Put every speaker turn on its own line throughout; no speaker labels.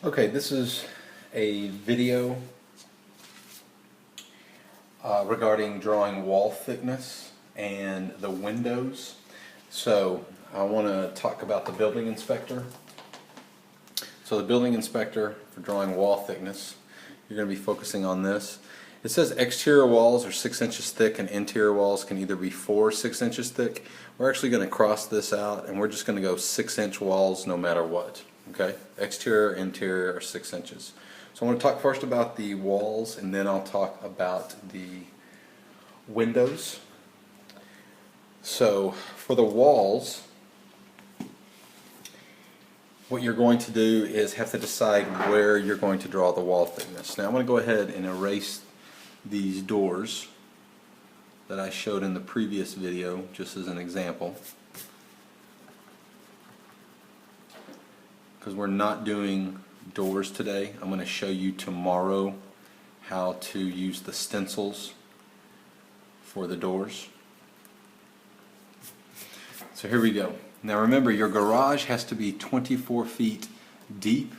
Okay, this is a video regarding drawing wall thickness and the windows. So I want to talk about the building inspector. So the building inspector for drawing wall thickness, you're going to be focusing on this. It says exterior walls are 6 inches thick and interior walls can either be 4 or 6 inches thick. We're actually going to cross this out and we're just going to go 6-inch walls no matter what. Okay? Exterior, interior are 6 inches. So I want to talk first about the walls and then I'll talk about the windows. So for the walls, what you're going to do is have to decide where you're going to draw the wall thickness. Now I'm going to go ahead and erase these doors that I showed in the previous video just as an example, because we're not doing doors today. I'm going to show you tomorrow how to use the stencils for the doors. So here we go. Now remember, your garage has to be 24 feet deep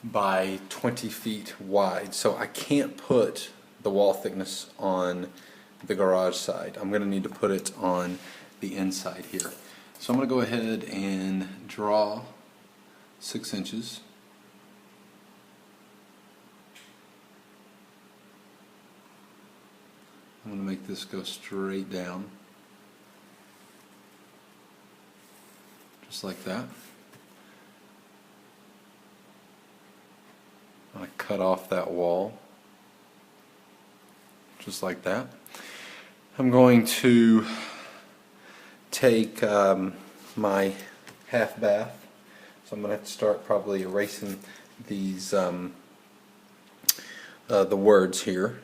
by 20 feet wide. So I can't put the wall thickness on the garage side. I'm going to need to put it on the inside here. So I'm going to go ahead and draw 6 inches. I'm going to make this go straight down. Just like that. I'm going to cut off that wall. Just like that. I'm going to take my half bath. So I'm going to have to start probably erasing these the words here.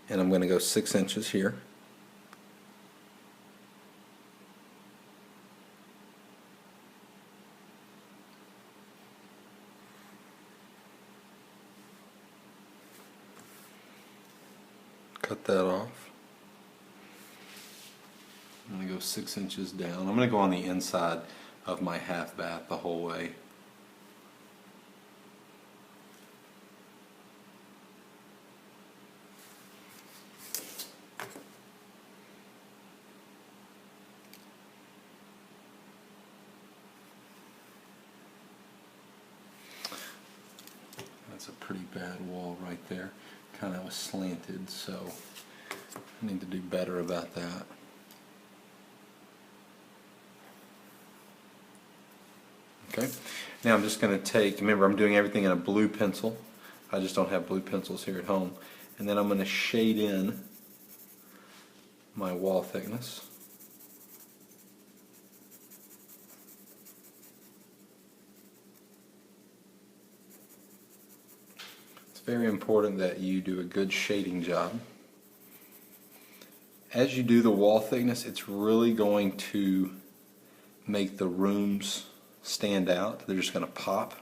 And I'm going to go 6 inches here. Cut that off. I'm going to go 6 inches down. I'm going to go on the inside of my half bath the whole way. That's a pretty bad wall right there. Kind of was slanted, so I need to do better about that. Okay, now I'm just going to take, remember I'm doing everything in a blue pencil. I just don't have blue pencils here at home. And then I'm going to shade in my wall thickness. It's very important that you do a good shading job. As you do the wall thickness, it's really going to make the rooms stand out. They're just going to pop.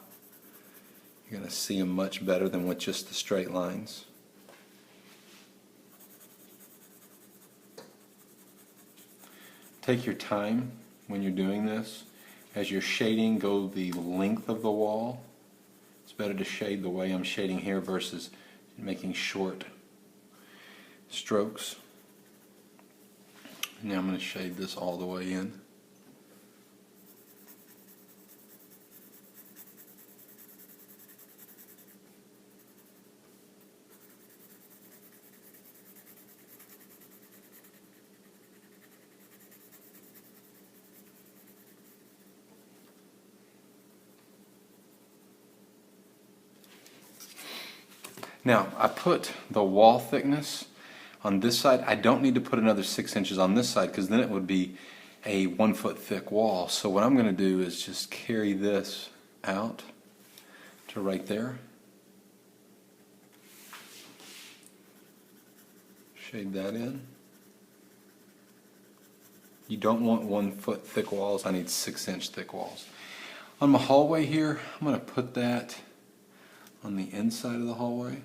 You're going to see them much better than with just the straight lines. Take your time when you're doing this. As you're shading, go the length of the wall. It's better to shade the way I'm shading here versus making short strokes. Now I'm going to shade this all the way in. Now I put the wall thickness on this side. I don't need to put another 6 inches on this side because then it would be a 1 foot thick wall. So what I'm going to do is just carry this out to right there. Shade that in. You don't want 1 foot thick walls. I need 6-inch thick walls. On my hallway here, I'm going to put that on the inside of the hallway.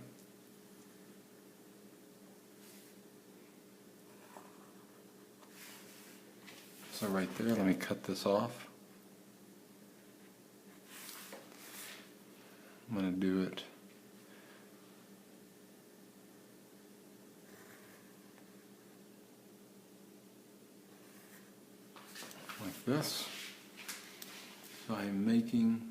So right there, let me cut this off. I'm going to do it like this. So I'm making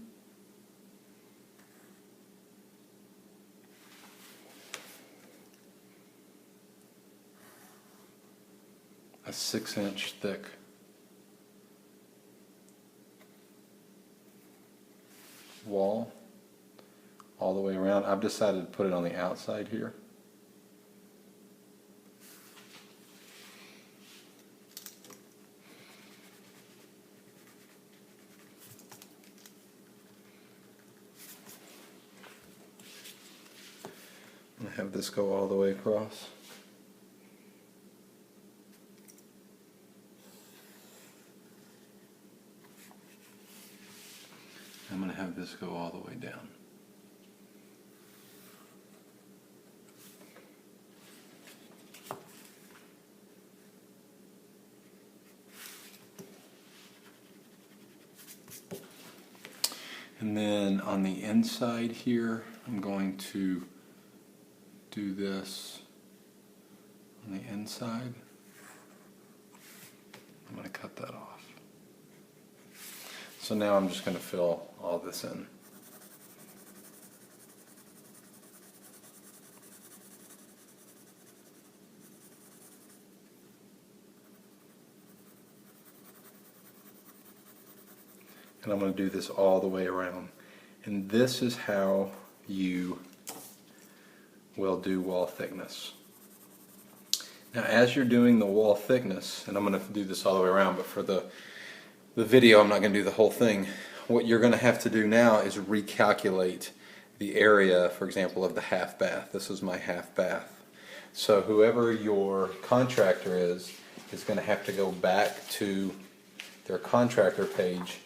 a 6-inch thick wall all the way around. I've decided to put it on the outside here. I'm going to have this go all the way across. I'm going to have this go all the way down. And then on the inside here, I'm going to do this on the inside. I'm going to cut that off. So now I'm just going to fill all this in. And I'm going to do this all the way around. And this is how you will do wall thickness. Now as you're doing the wall thickness, and I'm going to do this all the way around, but for the video I'm not going to do the whole thing. What you're going to have to do now is recalculate the area, for example, of the half bath. This is my half bath. So whoever your contractor is going to have to go back to their contractor page.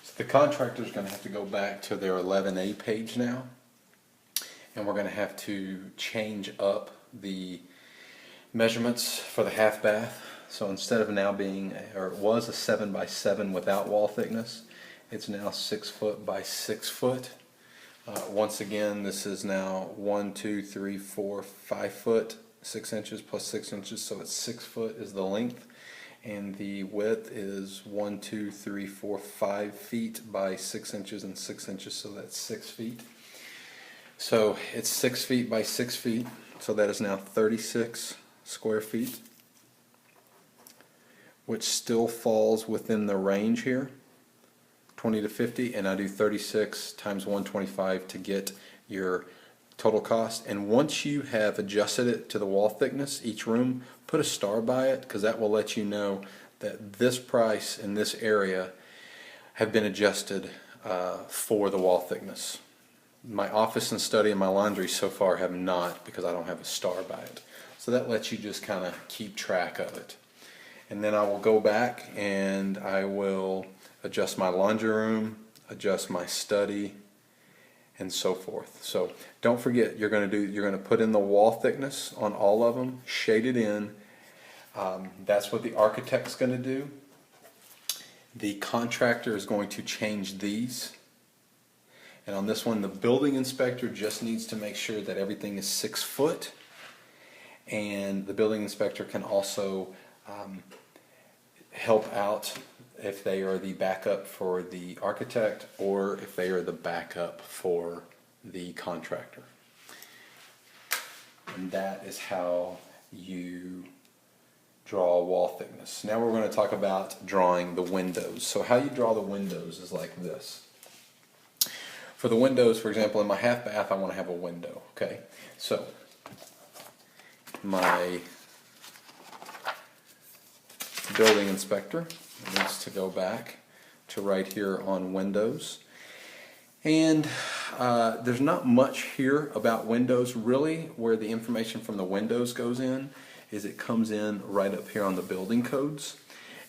So the contractor is going to have to go back to their 11A page now, and we're going to have to change up the measurements for the half bath. So instead of now being, or it was a 7x7 without wall thickness, it's now 6 foot by 6 foot. Once again, this is now 1, 2, 3, 4, 5 foot, 6 inches plus 6 inches, so it's 6 foot is the length, and the width is 1, 2, 3, 4, 5 feet by 6 inches and 6 inches, so that's 6 feet. So it's 6 feet by 6 feet, so that is now 36 square feet, which still falls within the range here, 20 to 50, and I do 36 times 125 to get your total cost. And once you have adjusted it to the wall thickness, each room, put a star by it, because that will let you know that this price in this area have been adjusted for the wall thickness. My office and study and my laundry so far have not, because I don't have a star by it. So that lets you just kind of keep track of it. And then I will go back and I will adjust my laundry room, adjust my study, and so forth. So don't forget, you're going to put in the wall thickness on all of them, shade it in. That's what the architect's going to do. The contractor is going to change these. And on this one, the building inspector just needs to make sure that everything is 6 foot. And the building inspector can also help out if they are the backup for the architect or if they are the backup for the contractor. And that is how you draw wall thickness. Now we're going to talk about drawing the windows. So how you draw the windows is like this. For the windows, for example, in my half bath, I want to have a window. Okay, so my building inspector needs to go back to right here on windows, and there's not much here about windows really. Where the information from the windows goes in is it comes in right up here on the building codes.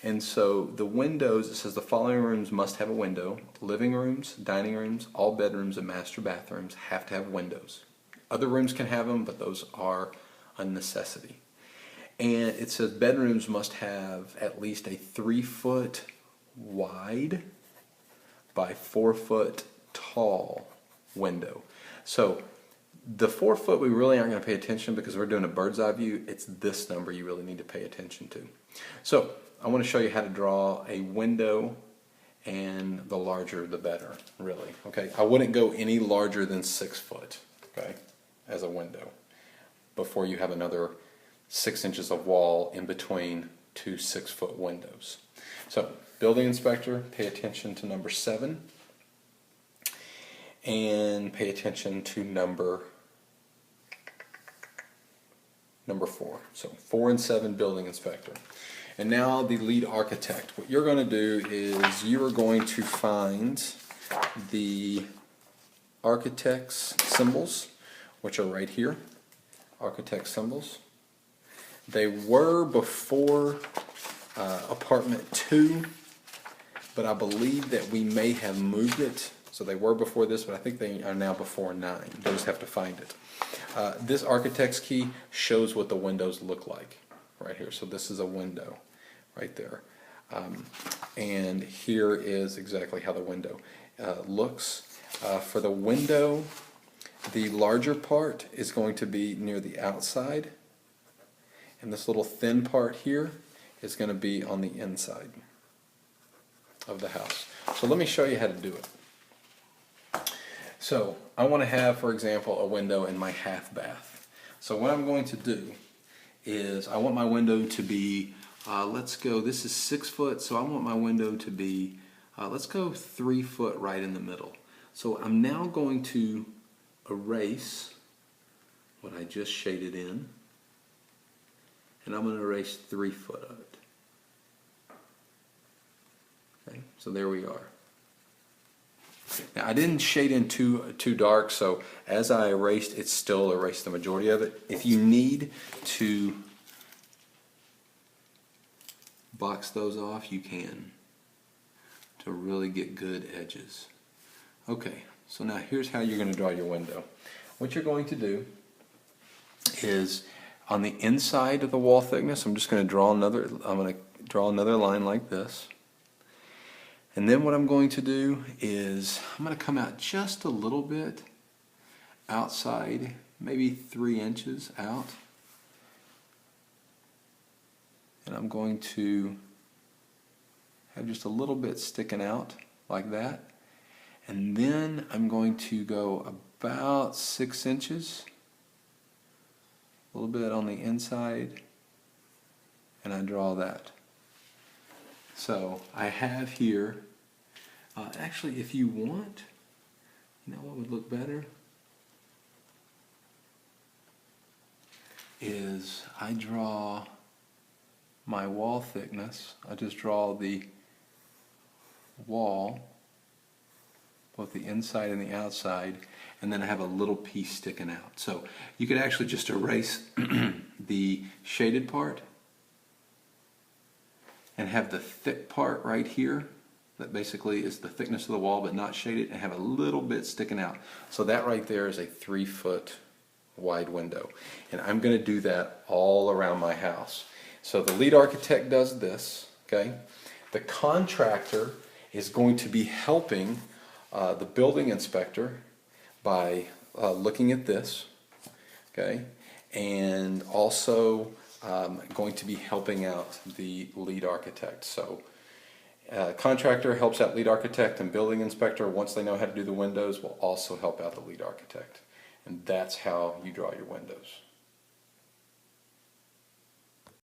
And so the windows, it says the following rooms must have a window. Living rooms, dining rooms, all bedrooms and master bathrooms have to have windows. Other rooms can have them, but those are a necessity. And it says bedrooms must have at least a 3 foot wide by 4 foot tall window. So the 4 foot we really aren't going to pay attention because we're doing a bird's eye view. It's this number you really need to pay attention to. So I want to show you how to draw a window, and the larger the better, really. Okay, I wouldn't go any larger than 6 foot, okay, as a window before you have another 6 inches of wall in between 2 6-foot windows. So building inspector, pay attention to number 7 and pay attention to number 4. So 4 and 7, building inspector. And now the lead architect. What you're going to do is you are going to find the architect's symbols, which are right here. Architect symbols. They were before apartment 2, but I believe that we may have moved it. So they were before this, but I think they are now before 9. You just have to find it. This architect's key shows what the windows look like right here. So this is a window right there. And here is exactly how the window looks. For the window, the larger part is going to be near the outside, and this little thin part here is going to be on the inside of the house. So let me show you how to do it. So I want to have, for example, a window in my half bath. So what I'm going to do is I want my window to be, let's go, this is 6 foot, so I want my window to be, let's go 3 foot right in the middle. So I'm now going to erase what I just shaded in, and I'm going to erase 3 foot of it. Okay, so there we are. Now I didn't shade in too dark, so as I erased, it still erased the majority of it. If you need to box those off, you can, to really get good edges. Okay, so now here's how you're going to draw your window. What you're going to do is on the inside of the wall thickness, I'm going to draw another line like this. And then what I'm going to do is I'm going to come out just a little bit outside, maybe 3 inches out. And I'm going to have just a little bit sticking out like that. And then I'm going to go about 6 inches, a little bit on the inside, and I draw that. So I have here, actually if you want, you know what would look better? Is I draw my wall thickness. I just draw the wall, both the inside and the outside, and then I have a little piece sticking out. So you could actually just erase the shaded part and have the thick part right here that basically is the thickness of the wall but not shaded, and have a little bit sticking out. So that right there is a 3 foot wide window, and I'm going to do that all around my house. So the lead architect does this, okay? The contractor is going to be helping the building inspector by looking at this, okay? And also going to be helping out the lead architect. So contractor helps out lead architect, and building inspector, once they know how to do the windows, will also help out the lead architect. And that's how you draw your windows.